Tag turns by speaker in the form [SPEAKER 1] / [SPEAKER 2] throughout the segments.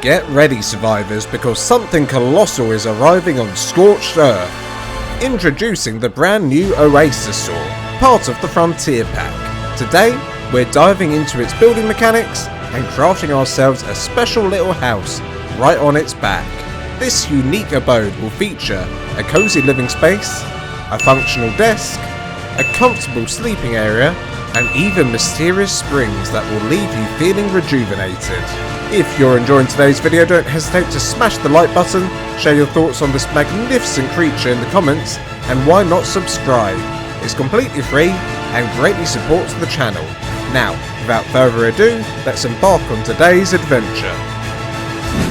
[SPEAKER 1] Get ready, survivors, because something colossal is arriving on Scorched Earth. Introducing the brand new Oasisaur, part of the Frontier Pack. Today, we're diving into its building mechanics and crafting ourselves a special little house right on its back. This unique abode will feature a cozy living space, a functional desk, a comfortable sleeping area, and even mysterious springs that will leave you feeling rejuvenated. If you're enjoying today's video, don't hesitate to smash the like button, share your thoughts on this magnificent creature in the comments, and why not subscribe? It's completely free and greatly supports the channel. Now, without further ado, let's embark on today's adventure.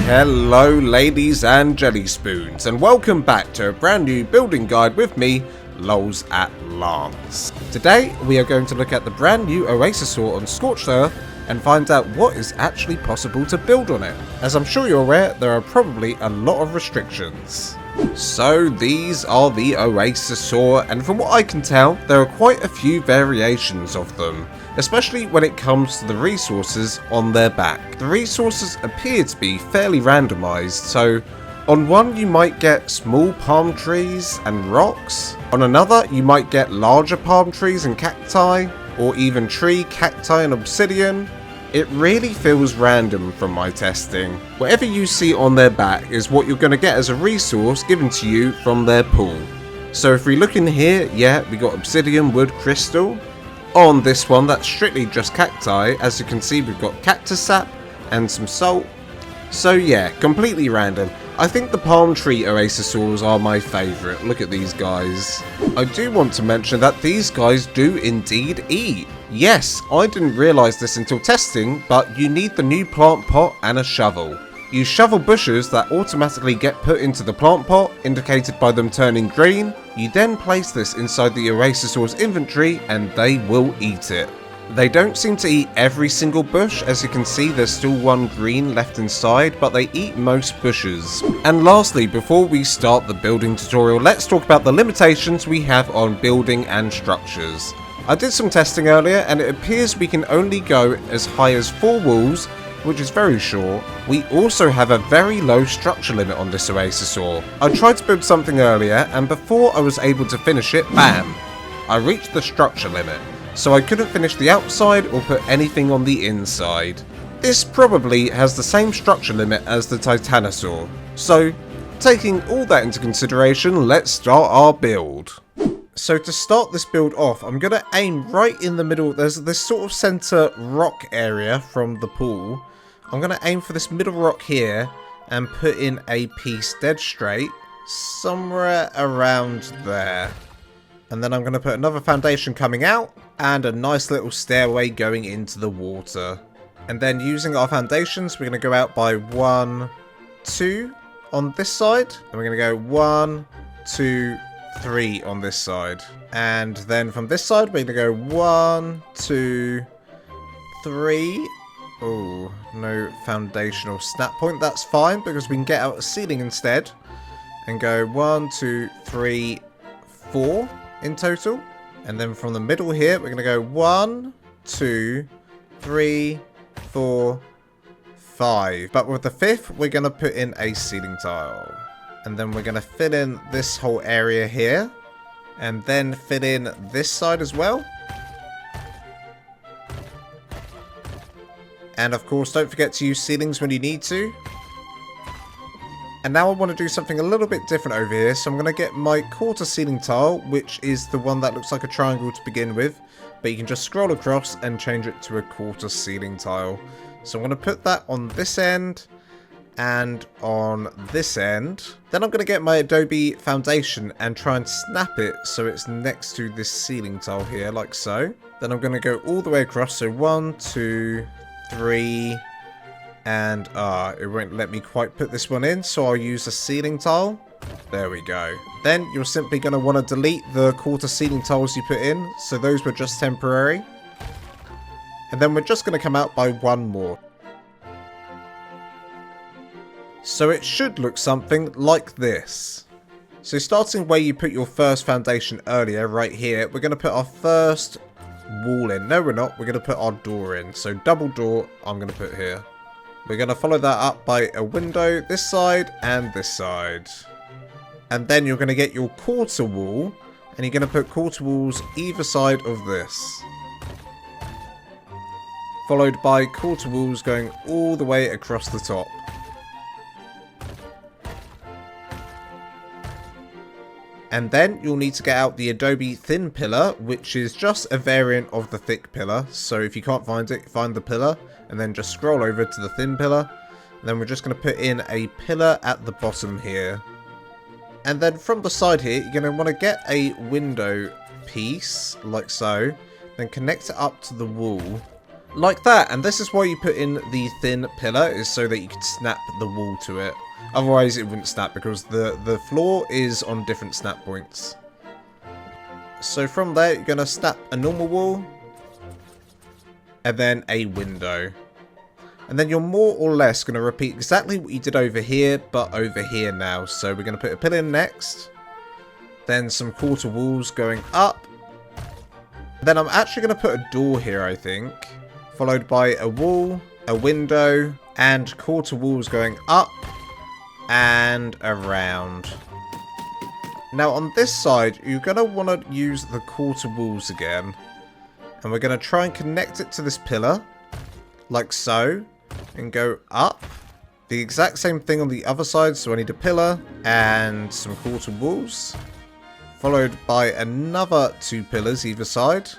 [SPEAKER 1] Hello ladies and jelly spoons, and welcome back to a brand new building guide with me, LolsAtLance. Today we are going to look at the brand new Oasisaur on Scorched Earth and find out what is actually possible to build on it. As I'm sure you're aware, there are probably a lot of restrictions. So these are the Oasisaur, and from what I can tell, there are quite a few variations of them, especially when it comes to the resources on their back. The resources appear to be fairly randomized, so on one you might get small palm trees and rocks, on another you might get larger palm trees and cacti, or even tree, cacti and obsidian. It really feels random from my testing. Whatever you see on their back is what you're going to get as a resource given to you from their pool. So if we look in here, yeah, we got obsidian, wood, crystal. On this one, that's strictly just cacti. As you can see, we've got cactus sap and some salt. So yeah, completely random. I think the palm tree Oasisaurs are my favourite. Look at these guys. I do want to mention that these guys do indeed eat. Yes, I didn't realise this until testing, but you need the new plant pot and a shovel. You shovel bushes that automatically get put into the plant pot, indicated by them turning green. You then place this inside the Oasisaur's inventory and they will eat it. They don't seem to eat every single bush. As you can see, there's still one green left inside, but they eat most bushes. And lastly, before we start the building tutorial, let's talk about the limitations we have on building and structures. I did some testing earlier and it appears we can only go as high as 4 walls, which is very short. We also have a very low structure limit on this Oasisaur. I tried to build something earlier and before I was able to finish it, bam! I reached the structure limit. So I couldn't finish the outside or put anything on the inside. This probably has the same structure limit as the Titanosaur. So, taking all that into consideration, let's start our build. So to start this build off, I'm going to aim right in the middle. There's this sort of center rock area from the pool. I'm going to aim for this middle rock here and put in a piece dead straight somewhere around there. And then I'm going to put another foundation coming out and a nice little stairway going into the water. And then using our foundations, we're going to go out by 1, 2 on this side. And we're going to go 1, 2, 3 on this side. And then from this side, we're going to go 1, 2, 3. Oh, no foundational snap point. That's fine because we can get out a ceiling instead. And go 1, 2, 3, 4 in total. And then from the middle here, we're going to go 1, 2, 3, 4, 5. But with the 5th, we're going to put in a ceiling tile. And then we're going to fill in this whole area here. And then fill in this side as well. And of course, don't forget to use ceilings when you need to. And now I want to do something a little bit different over here. So I'm going to get my quarter ceiling tile, which is the one that looks like a triangle to begin with. But you can just scroll across and change it to a quarter ceiling tile. So I'm going to put that on this end and on this end. Then I'm going to get my Adobe foundation and try and snap it so it's next to this ceiling tile here, like so. Then I'm going to go all the way across. So 1, 2, 3... And it won't let me quite put this one in, so I'll use a ceiling tile. There we go. Then you're simply going to want to delete the quarter ceiling tiles you put in, so those were just temporary. And then we're just going to come out by 1 more. So it should look something like this. So starting where you put your first foundation earlier, right here, we're going to put our first wall in. No, we're not. We're going to put our door in. So double door, I'm going to put here. We're going to follow that up by a window this side and this side. And then you're going to get your quarter wall, and you're going to put quarter walls either side of this. Followed by quarter walls going all the way across the top. And then you'll need to get out the Adobe thin pillar, which is just a variant of the thick pillar. So if you can't find it, find the pillar and then just scroll over to the thin pillar. And then we're just going to put in a pillar at the bottom here. And then from the side here, you're going to want to get a window piece like so. Then connect it up to the wall like that. And this is why you put in the thin pillar, is so that you can snap the wall to it. Otherwise it wouldn't snap because the floor is on different snap points. So from there you're going to snap a normal wall and then a window. And then you're more or less going to repeat exactly what you did over here, but over here now. So we're going to put a pillar in next. Then some quarter walls going up. Then I'm actually going to put a door here, I think. Followed by a wall, a window, and quarter walls going up and around. Now on this side, you're going to want to use the quarter walls again. And we're going to try and connect it to this pillar, like so, and go up. The exact same thing on the other side, so I need a pillar and some quarter walls. Followed by another 2 pillars either side.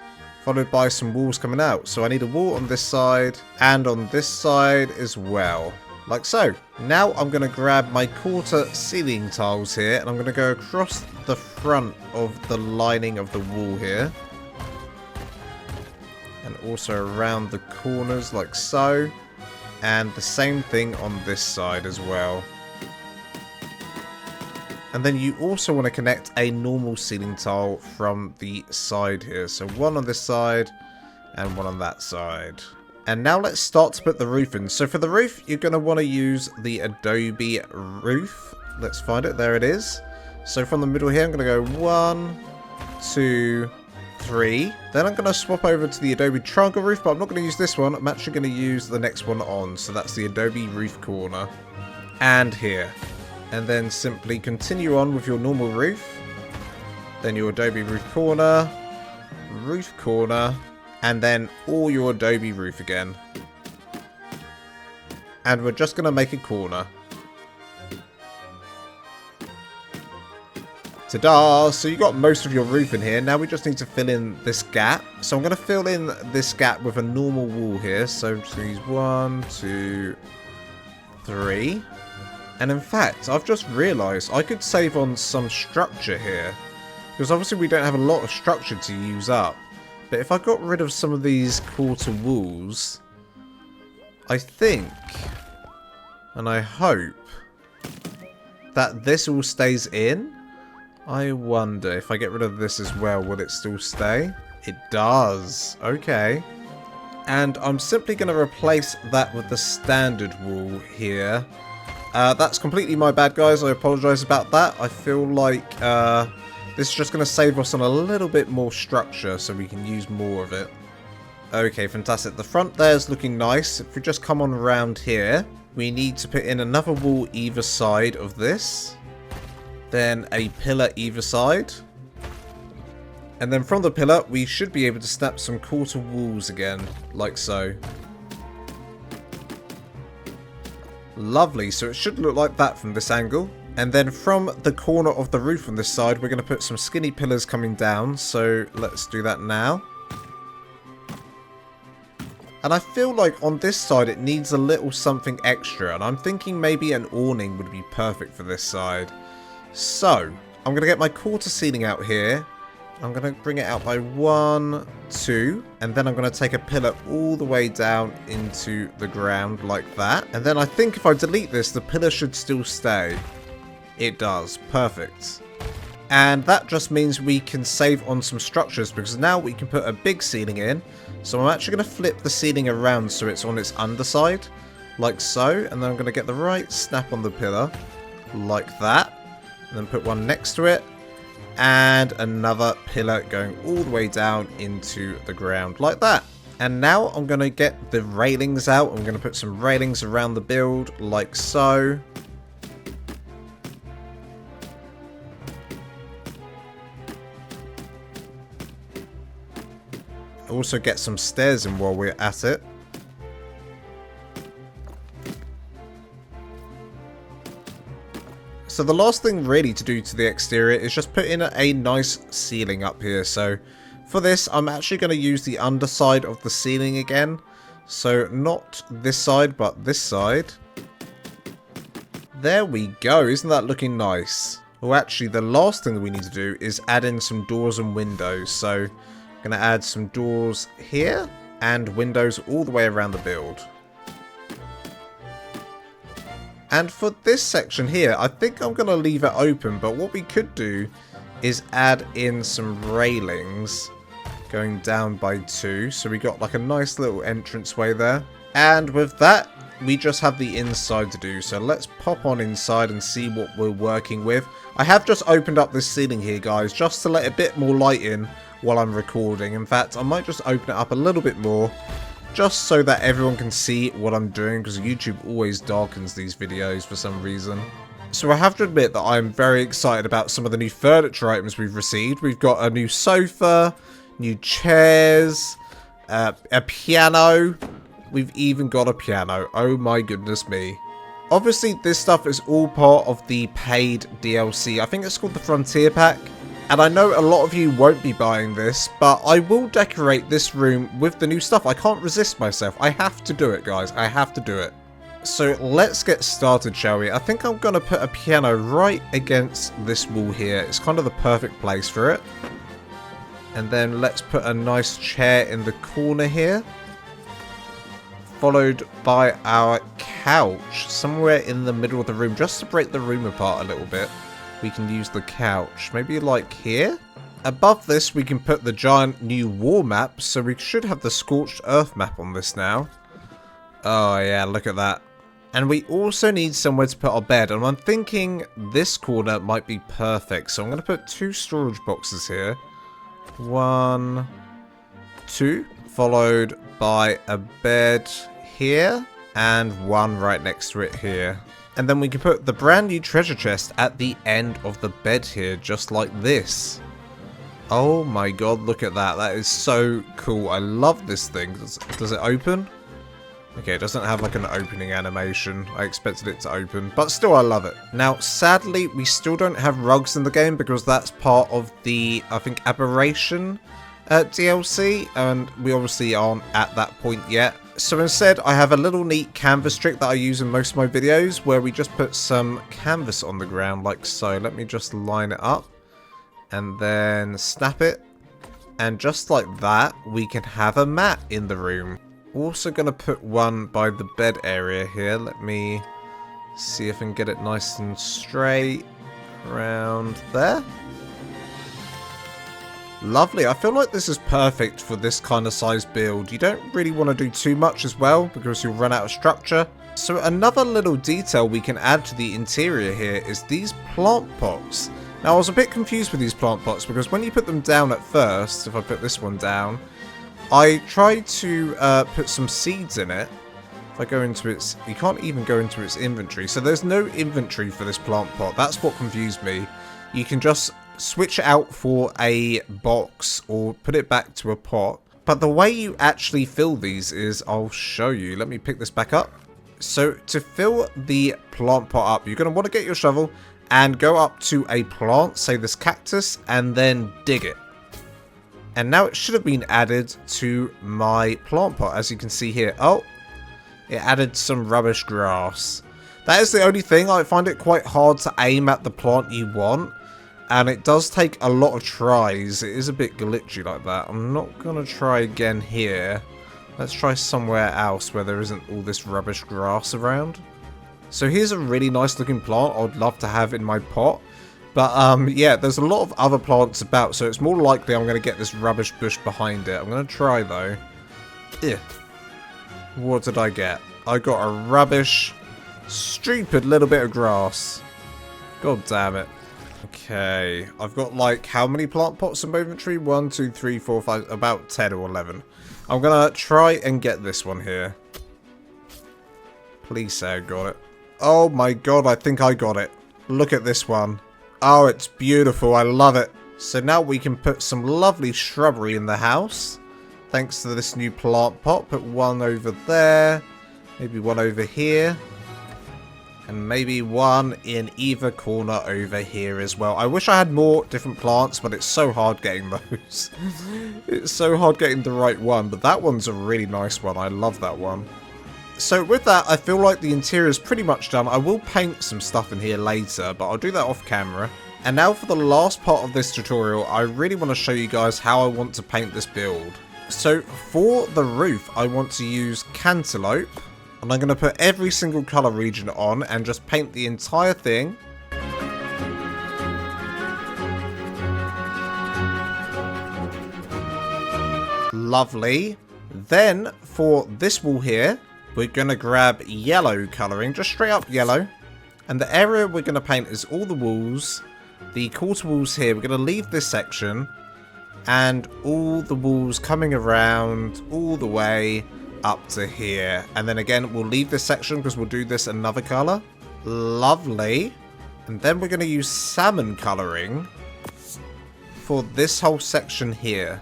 [SPEAKER 1] Followed by some walls coming out. So I need a wall on this side and on this side as well. Like so. Now I'm going to grab my quarter ceiling tiles here and I'm going to go across the front of the lining of the wall here. And also around the corners like so. And the same thing on this side as well. And then you also want to connect a normal ceiling tile from the side here. So one on this side and one on that side. And now let's start to put the roof in. So for the roof, you're going to want to use the Adobe roof. Let's find it. There it is. So from the middle here, I'm going to go 1, 2, 3. Then I'm going to swap over to the Adobe triangle roof, but I'm not going to use this one. I'm actually going to use the next one on. So that's the Adobe roof corner. And here. And then simply continue on with your normal roof. Then your Adobe roof corner, and then all your Adobe roof again. And we're just going to make a corner. Ta-da! So you got most of your roof in here. Now we just need to fill in this gap. So I'm going to fill in this gap with a normal wall here. So I'm just going to use 1, 2, 3. And in fact, I've just realised I could save on some structure here. Because obviously we don't have a lot of structure to use up. But if I got rid of some of these quarter walls, I think, and I hope, that this all stays in. I wonder if I get rid of this as well, will it still stay? It does. Okay. And I'm simply going to replace that with the standard wall here. That's completely my bad, guys. I apologise about that. I feel like this is just going to save us on a little bit more structure so we can use more of it. Okay, fantastic. The front there is looking nice. If we just come on around here, we need to put in another wall either side of this. Then a pillar either side. And then from the pillar, we should be able to snap some quarter walls again, like so. Lovely, so it should look like that from this angle. And then from the corner of the roof on this side, we're going to put some skinny pillars coming down. So let's do that now. And I feel like on this side it needs a little something extra. And I'm thinking maybe an awning would be perfect for this side. So I'm going to get my quarter ceiling out here. I'm going to bring it out by 1, 2, and then I'm going to take a pillar all the way down into the ground like that. And then I think if I delete this, the pillar should still stay. It does. Perfect. And that just means we can save on some structures because now we can put a big ceiling in. So I'm actually going to flip the ceiling around so it's on its underside, like so. And then I'm going to get the right snap on the pillar, like that. And then put one next to it. And another pillar going all the way down into the ground like that. And now I'm going to get the railings out. I'm going to put some railings around the build, like so. Also get some stairs in while we're at it. So the last thing really to do to the exterior is just put in a nice ceiling up here. So for this, I'm actually going to use the underside of the ceiling again. So not this side, but this side. There we go. Isn't that looking nice? Well, actually, the last thing that we need to do is add in some doors and windows. So I'm going to add some doors here and windows all the way around the build. And for this section here, I think I'm going to leave it open. But what we could do is add in some railings going down by 2. So we got like a nice little entranceway there. And with that, we just have the inside to do. So let's pop on inside and see what we're working with. I have just opened up this ceiling here, guys, just to let a bit more light in while I'm recording. In fact, I might just open it up a little bit more, just so that everyone can see what I'm doing, because YouTube always darkens these videos for some reason. So I have to admit that I'm very excited about some of the new furniture items we've received. We've got a new sofa, new chairs, a piano. We've even got a piano. Oh my goodness me. Obviously, this stuff is all part of the paid DLC. I think it's called the Frontier Pack. And I know a lot of you won't be buying this, but I will decorate this room with the new stuff. I can't resist myself. I have to do it, guys. I have to do it. So let's get started, shall we? I think I'm going to put a piano right against this wall here. It's kind of the perfect place for it. And then let's put a nice chair in the corner here. Followed by our couch somewhere in the middle of the room, just to break the room apart a little bit. We can use the couch, maybe like here. Above this, we can put the giant new war map, so we should have the Scorched Earth map on this now. Oh yeah, look at that. And we also need somewhere to put our bed, and I'm thinking this corner might be perfect. So I'm going to put 2 storage boxes here. 1, 2, followed by a bed here, and 1 right next to it here. And then we can put the brand new treasure chest at the end of the bed here, just like this. Oh my god, look at that. That is so cool. I love this thing. Does it open? Okay, it doesn't have like an opening animation. I expected it to open, but still I love it. Now, sadly, we still don't have rugs in the game because that's part of the, I think, Aberration DLC, and we obviously aren't at that point yet. So instead, I have a little neat canvas trick that I use in most of my videos where we just put some canvas on the ground like so. Let me just line it up and then snap it. And just like that, we can have a mat in the room. Also going to put one by the bed area here. Let me see if I can get it nice and straight around there. Lovely. I feel like this is perfect for this kind of size build. You don't really want to do too much as well because you'll run out of structure. So another little detail we can add to the interior here is these plant pots. Now I was a bit confused with these plant pots because when you put them down at first, if I put this one down, I tried to put some seeds in it. If I go into its, you can't even go into its inventory. So there's no inventory for this plant pot. That's what confused me. You can just switch it out for a box or put it back to a pot. But the way you actually fill these is, I'll show you. Let me pick this back up. So to fill the plant pot up, you're going to want to get your shovel and go up to a plant, say this cactus, and then dig it. And now it should have been added to my plant pot, as you can see here. Oh, it added some rubbish grass. That is the only thing. I find it quite hard to aim at the plant you want. And it does take a lot of tries. It is a bit glitchy like that. I'm not going to try again here. Let's try somewhere else where there isn't all this rubbish grass around. So here's a really nice looking plant I'd love to have in my pot. But yeah, there's a lot of other plants about. So it's more likely I'm going to get this rubbish bush behind it. I'm going to try though. Ugh. What did I get? I got a rubbish, stupid little bit of grass. God damn it. Okay, I've got like how many plant pots in my inventory? 1, 2, 3, 4, 5, about 10 or 11. I'm gonna try and get this one here. Please say I got it. Oh my god, I think I got it. Look at this one. Oh, it's beautiful. I love it. So now we can put some lovely shrubbery in the house. Thanks to this new plant pot. Put one over there. Maybe one over here. And maybe one in either corner over here as well. I wish I had more different plants, but it's so hard getting those. It's so hard getting the right one. But that one's a really nice one. I love that one. So with that, I feel like the interior is pretty much done. I will paint some stuff in here later, but I'll do that off camera. And now for the last part of this tutorial, I really want to show you guys how I want to paint this build. So for the roof, I want to use cantaloupe. And I'm going to put every single colour region on and just paint the entire thing. Lovely. Then for this wall here, we're going to grab yellow colouring, just straight up yellow. And the area we're going to paint is all the walls. The quarter walls here, we're going to leave this section. And all the walls coming around all the way up to here. And then again, we'll leave this section because we'll do this another colour. Lovely. And then we're going to use salmon colouring for this whole section here.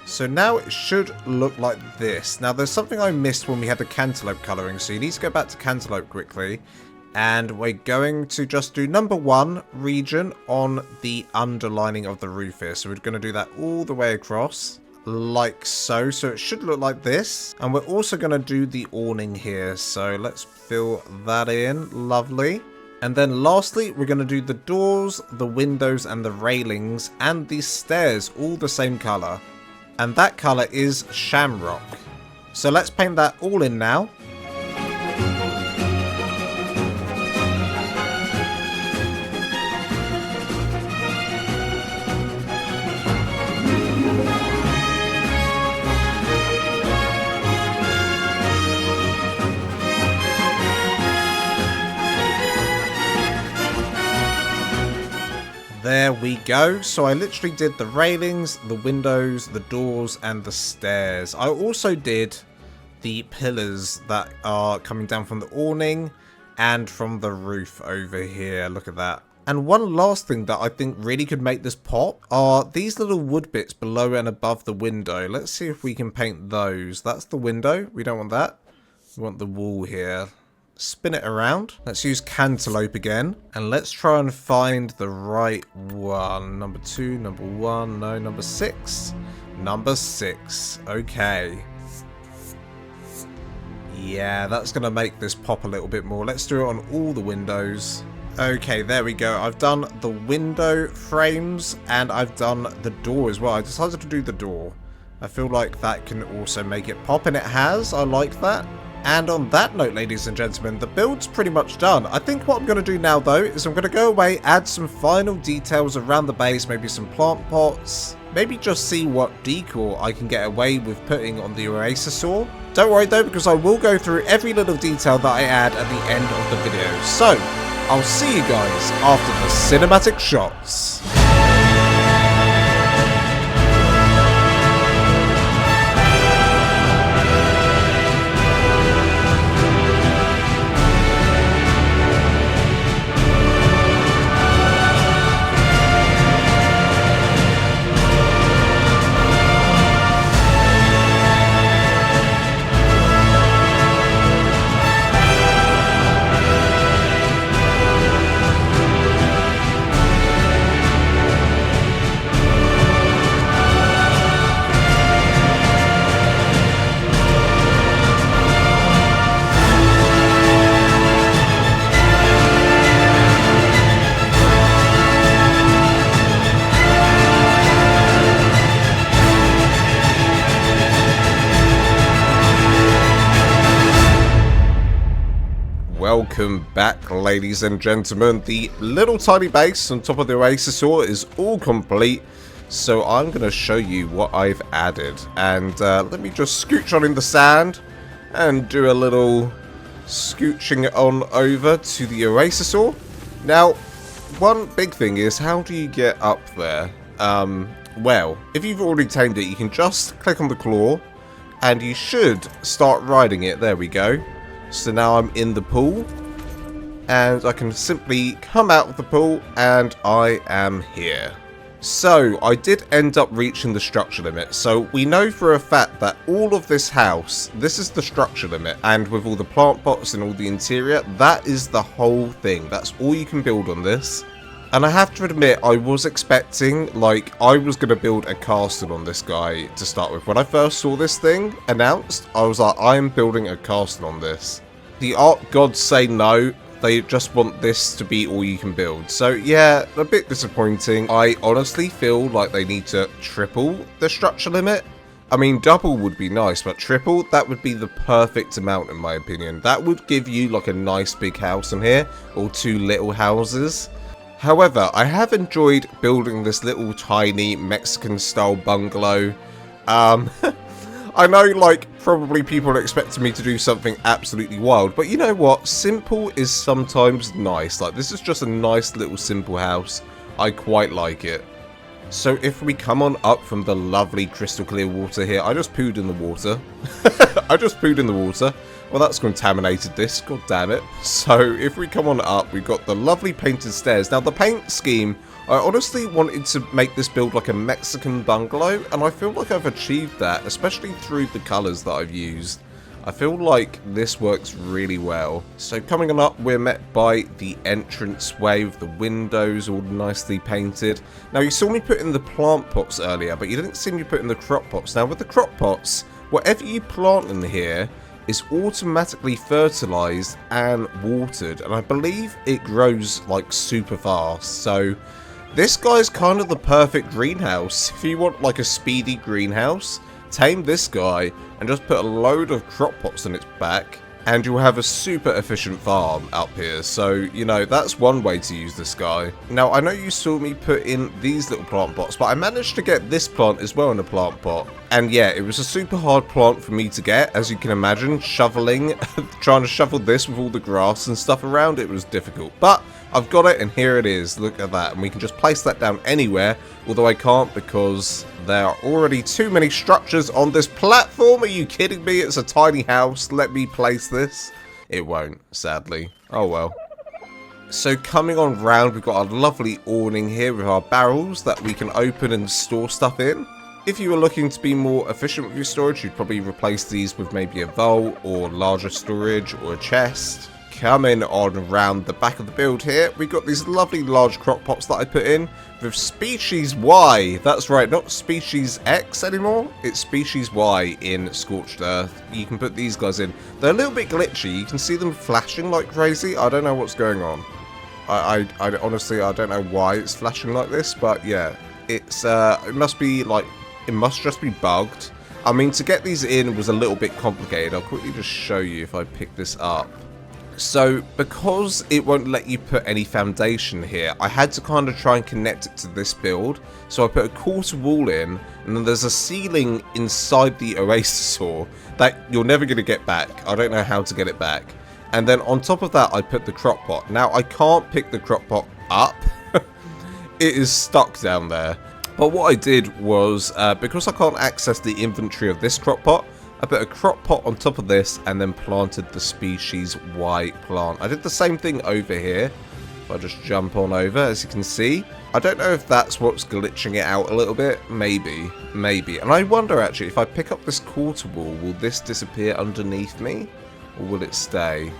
[SPEAKER 1] So now it should look like this. Now there's something I missed when we had the cantaloupe colouring, so you need to go back to cantaloupe quickly. And we're going to just do number 1 region on the underlining of the roof here. So we're going to do that all the way across, like so. So it should look like this. And we're also going to do the awning here. So let's fill that in. Lovely. And then lastly, we're going to do the doors, the windows, and the railings, and the stairs, all the same colour. And that colour is shamrock. So let's paint that all in now. There we go. So I literally did the railings, the windows, the doors, and the stairs. I also did the pillars that are coming down from the awning and from the roof over here. Look at that. And one last thing that I think really could make this pop are these little wood bits below and above the window. Let's see if we can paint those. That's the window. We don't want that. We want the wall here. Spin it around. Let's use cantaloupe again. And let's try and find the right one. Number 2, number 1, no, number 6. Number 6. Okay. Yeah, that's going to make this pop a little bit more. Let's do it on all the windows. Okay, there we go. I've done the window frames and I've done the door as well. I decided to do the door. I feel like that can also make it pop, and it has. I like that. And on that note, ladies and gentlemen, the build's pretty much done. I think what I'm going to do now, though, is I'm going to go away, add some final details around the base, maybe some plant pots, maybe just see what decor I can get away with putting on the Oasisaur. Don't worry, though, because I will go through every little detail that I add at the end of the video. So, I'll see you guys after the cinematic shots. Welcome back, ladies and gentlemen. The little tiny base on top of the Oasisaur is all complete, so I'm going to show you what I've added. And let me just scooch on in the sand and do a little scooching on over to the Oasisaur. Now, one big thing is, how do you get up there? Well, if you've already tamed it, you can just click on the claw, and you should start riding it. There we go. So now I'm in the pool, and I can simply come out of the pool, and I am here. So, I did end up reaching the structure limit, so we know for a fact that all of this house, this is the structure limit, and with all the plant pots and all the interior, that is the whole thing. That's all you can build on this. And I have to admit, I was expecting, like, I was going to build a castle on this guy to start with. When I first saw this thing announced, I was like, I am building a castle on this. The ARK gods say no. They just want this to be all you can build. So yeah, a bit disappointing. I honestly feel like they need to triple the structure limit. I mean, double would be nice, but triple, that would be the perfect amount in my opinion. That would give you like a nice big house in here, or 2 little houses. However, I have enjoyed building this little tiny Mexican style bungalow. I know, like, probably people are expecting me to do something absolutely wild, but you know what? Simple is sometimes nice. Like, this is just a nice little simple house. I quite like it. So if we come on up from the lovely crystal clear water here, I just pooed in the water. I just pooed in the water. Well, that's contaminated this, god damn it. So if we come on up, we've got the lovely painted stairs. Now the paint scheme, I honestly wanted to make this build like a Mexican bungalow, and I feel like I've achieved that, especially through the colours that I've used. I feel like this works really well. So coming on up, we're met by the entranceway with the windows all nicely painted. Now you saw me put in the plant pots earlier, but you didn't see me put in the crop pots. Now with the crop pots, whatever you plant in here is automatically fertilized and watered, and I believe it grows like super fast. So this guy's kind of the perfect greenhouse. If you want like a speedy greenhouse, tame this guy and just put a load of crop pots on its back, and you'll have a super efficient farm up here. So, you know, that's one way to use this guy. Now, I know you saw me put in these little plant pots, but I managed to get this plant as well in a plant pot. And yeah, it was a super hard plant for me to get, as you can imagine. Shoveling, trying to shovel this with all the grass and stuff around, it was difficult. But I've got it, and here it is. Look at that. And we can just place that down anywhere, although I can't because there are already too many structures on this platform. Are you kidding me? It's a tiny house. Let me place this. It won't, sadly. Oh well. So coming on round, we've got our lovely awning here with our barrels that we can open and store stuff in. If you were looking to be more efficient with your storage, you'd probably replace these with maybe a vault or larger storage or a chest. Coming on around the back of the build here, we've got these lovely large crock pots that I put in with species Y. That's right, not species X anymore. It's species Y in Scorched Earth. You can put these guys in. They're a little bit glitchy. You can see them flashing like crazy. I don't know what's going on. I honestly, I don't know why it's flashing like this, but yeah, it's it must be like, it must just be bugged. I mean, to get these in was a little bit complicated. I'll quickly just show you if I pick this up. So, because it won't let you put any foundation here, I had to kind of try and connect it to this build. So I put a quarter wall in, and then there's a ceiling inside the Oasisaur that you're never going to get back. I don't know how to get it back. And then on top of that, I put the crock pot. Now, I can't pick the crock pot up. It is stuck down there. But what I did was, because I can't access the inventory of this crock pot, I put a crock pot on top of this and then planted the species Y plant. I did the same thing over here. If I just jump on over, as you can see. I don't know if that's what's glitching it out a little bit. Maybe. Maybe. And I wonder, actually, if I pick up this quarter wall, will this disappear underneath me? Or will it stay?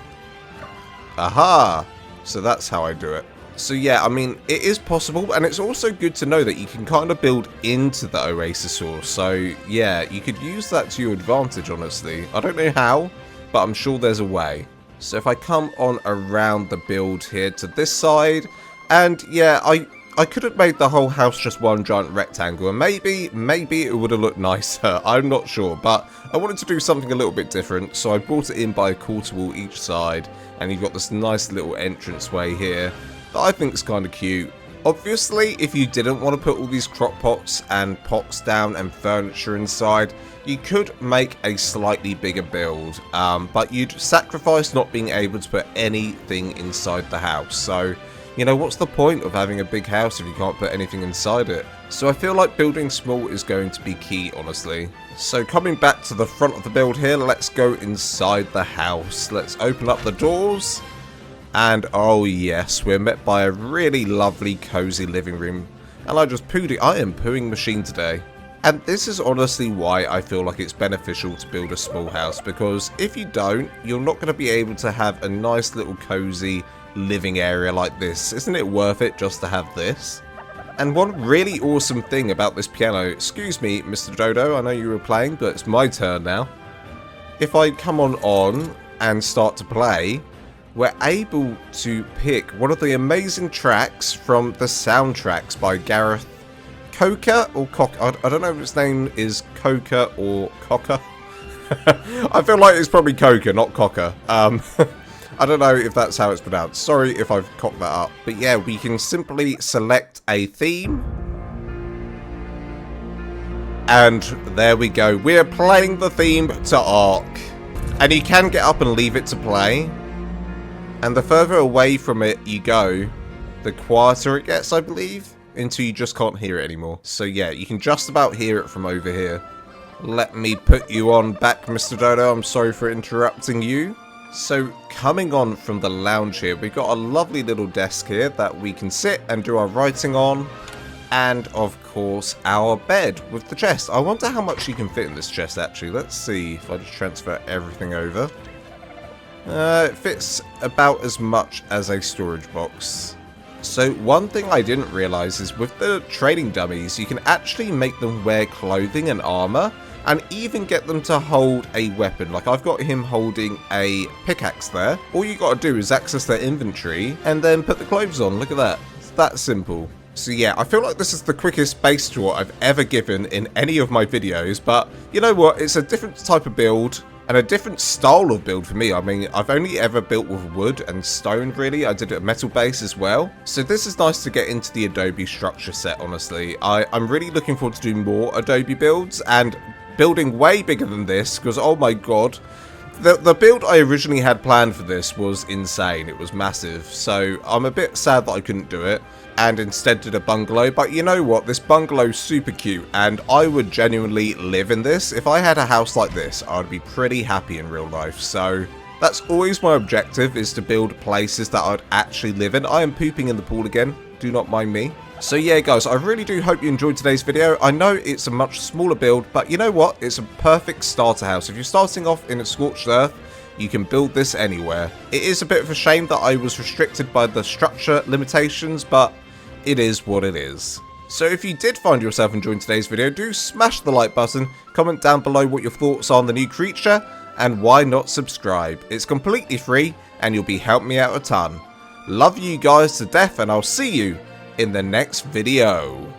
[SPEAKER 1] Aha! So that's how I do it. So yeah, I mean, it is possible, and it's also good to know that you can kind of build into the Oasisaur. So yeah, you could use that to your advantage, honestly. I don't know how, but I'm sure there's a way. So if I come on around the build here to this side, and yeah, I could have made the whole house just one giant rectangle, and maybe it would have looked nicer. I'm not sure, but I wanted to do something a little bit different, so I brought it in by a quarter wall each side, and you've got this nice little entranceway here that I think is kind of cute. Obviously, if you didn't want to put all these crock pots and pots down and furniture inside, you could make a slightly bigger build, but you'd sacrifice not being able to put anything inside the house. So You know, what's the point of having a big house if you can't put anything inside it? So I feel like building small is going to be key, honestly. So coming back to the front of the build here, let's go inside the house. Let's open up the doors. And oh yes, we're met by a really lovely cozy living room. And I just pooed it. I am pooing machine today. And this is honestly why I feel like it's beneficial to build a small house, because if you don't, you're not going to be able to have a nice little cozy living area like this. Isn't it worth it just to have this? And one really awesome thing about this piano, excuse me Mr. Dodo, I know you were playing, but it's my turn now. If I come on and start to play, we're able to pick one of the amazing tracks from the soundtracks by Gareth Coker or Cocker. I don't know if his name is Coker or Cocker. I feel like it's probably Coker, not Cocker. I don't know if that's how it's pronounced. Sorry if I've cocked that up. But yeah, we can simply select a theme. And there we go. We're playing the theme to ARK. And you can get up and leave it to play. And the further away from it you go, the quieter it gets, I believe. Until you just can't hear it anymore. So yeah, you can just about hear it from over here. Let me put you on back, Mr. Dodo. I'm sorry for interrupting you. So coming on from the lounge here, we've got a lovely little desk here that we can sit and do our writing on. And of course our bed with the chest. I wonder how much you can fit in this chest actually. Let's see if I just transfer everything over. It fits about as much as a storage box. So one thing I didn't realise is with the trading dummies, you can actually make them wear clothing and armour, and even get them to hold a weapon. Like I've got him holding a pickaxe there. All you got to do is access their inventory and then put the clothes on. Look at that. It's that simple. So yeah, I feel like this is the quickest base tour I've ever given in any of my videos, but you know what? It's a different type of build. And a different style of build for me. I mean, I've only ever built with wood and stone, really. I did a metal base as well. So this is nice to get into the Adobe structure set, honestly. I'm really looking forward to doing more Adobe builds and building way bigger than this, because oh my god. The build I originally had planned for this was insane. It was massive. So I'm a bit sad that I couldn't do it and instead did a bungalow. But you know what? This bungalow's super cute and I would genuinely live in this. If I had a house like this, I'd be pretty happy in real life. So that's always my objective, is to build places that I'd actually live in. I am pooping in the pool again. Do not mind me. So yeah guys, I really do hope you enjoyed today's video. I know it's a much smaller build, but you know what? It's a perfect starter house. If you're starting off in a Scorched Earth, you can build this anywhere. It is a bit of a shame that I was restricted by the structure limitations, but it is what it is. So if you did find yourself enjoying today's video, do smash the like button, comment down below what your thoughts are on the new creature, and why not subscribe? It's completely free, and you'll be helping me out a ton. Love you guys to death, and I'll see you in the next video.